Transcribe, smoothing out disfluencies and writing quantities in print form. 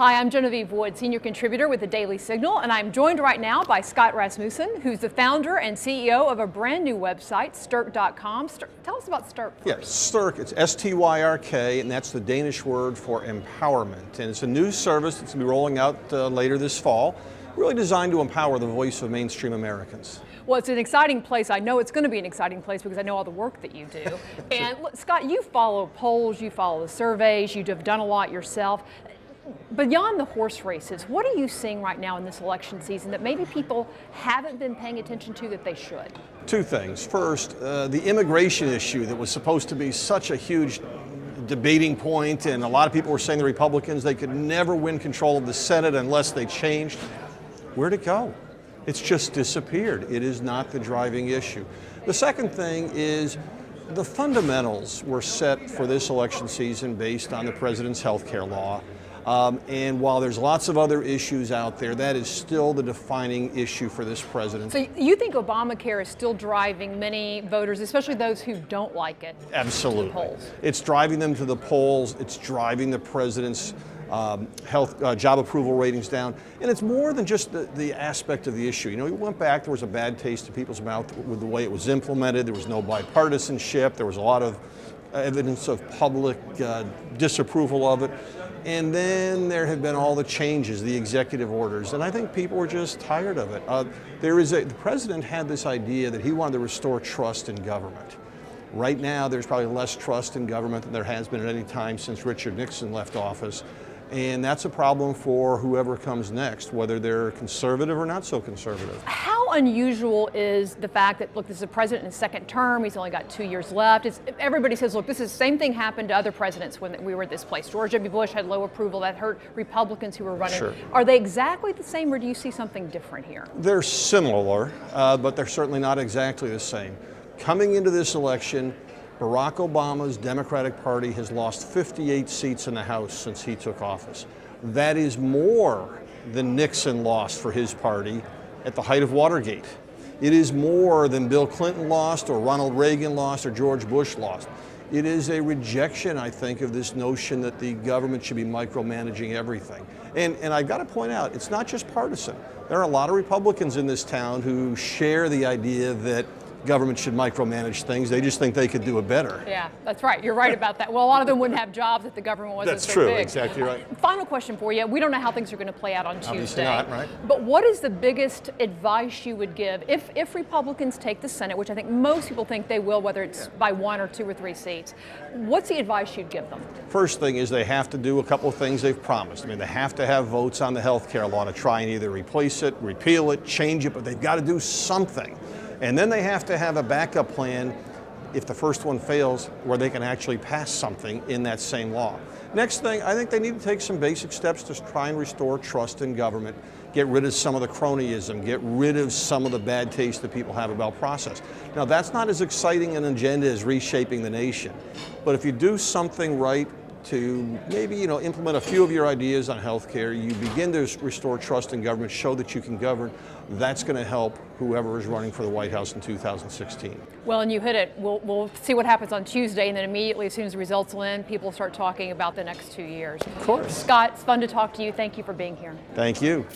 Hi, I'm Genevieve Wood, senior contributor with the Daily Signal, and I'm joined right now by Scott Rasmussen, who's the founder and CEO of a brand new website, Styrk.com. Tell us about Styrk. Yes, Styrk, it's S-T-Y-R-K, and that's the Danish word for empowerment. And it's a new service that's going to be rolling out later this fall, really designed to empower the voice of mainstream Americans. Well, it's an exciting place. I know it's going to be an exciting place because I know all the work that you do. And look, Scott, you follow polls, you follow the surveys, you have done a lot yourself. Beyond the horse races, what are you seeing right now in this election season that maybe people haven't been paying attention to that they should? Two things. First, the immigration issue that was supposed to be such a huge debating point, and a lot of people were saying the Republicans, they could never win control of the Senate unless they changed. Where'd it go? It's just disappeared. It is not the driving issue. The second thing is the fundamentals were set for this election season based on the president's health care law. And while there's lots of other issues out there, that is still the defining issue for this president. So you think Obamacare is still driving many voters, especially those who don't like it? Absolutely. To the polls? It's driving them to the polls. It's driving the president's job approval ratings down. And it's more than just the aspect of the issue. You know, we went back, there was a bad taste in people's mouth with the way it was implemented. There was no bipartisanship. There was a lot of evidence of public disapproval of it. And then there have been all the changes, the executive orders, and I think people were just tired of it. The president had this idea that he wanted to restore trust in government. Right now, there's probably less trust in government than there has been at any time since Richard Nixon left office. And that's a problem for whoever comes next, whether they're conservative or not so conservative. How unusual is the fact that, look, this is a president in his second term, he's only got 2 years left. Everybody says, look, this is the same thing happened to other presidents when we were at this place. George W. Bush had low approval, that hurt Republicans who were running. Sure. Are they exactly the same, or do you see something different here? They're similar, but they're certainly not exactly the same. Coming into this election, Barack Obama's Democratic Party has lost 58 seats in the House since he took office. That is more than Nixon lost for his party at the height of Watergate. It is more than Bill Clinton lost, or Ronald Reagan lost, or George Bush lost. It is a rejection, I think, of this notion that the government should be micromanaging everything. And I've got to point out, it's not just partisan. There are a lot of Republicans in this town who share the idea that government should micromanage things. They just think they could do it better. Yeah, that's right. You're right about that. Well, a lot of them wouldn't have jobs if the government wasn't so big. That's true, exactly right. Final question for you. We don't know how things are going to play out on Tuesday. Obviously not, right? But what is the biggest advice you would give if Republicans take the Senate, which I think most people think they will, whether it's by 1 or 2 or 3 seats? What's the advice you'd give them? First thing is they have to do a couple of things they've promised. I mean, they have to have votes on the health care law to try and either replace it, repeal it, change it, but they've got to do something. And then they have to have a backup plan if the first one fails, where they can actually pass something in that same law. Next thing, I think they need to take some basic steps to try and restore trust in government, get rid of some of the cronyism, get rid of some of the bad taste that people have about process. Now, that's not as exciting an agenda as reshaping the nation, but if you do something right to maybe, implement a few of your ideas on health care, you begin to restore trust in government, show that you can govern, that's going to help whoever is running for the White House in 2016. Well, and you hit it. We'll see what happens on Tuesday, and then immediately, as soon as the results land, people start talking about the next 2 years. Of course. Scott, it's fun to talk to you. Thank you for being here. Thank you.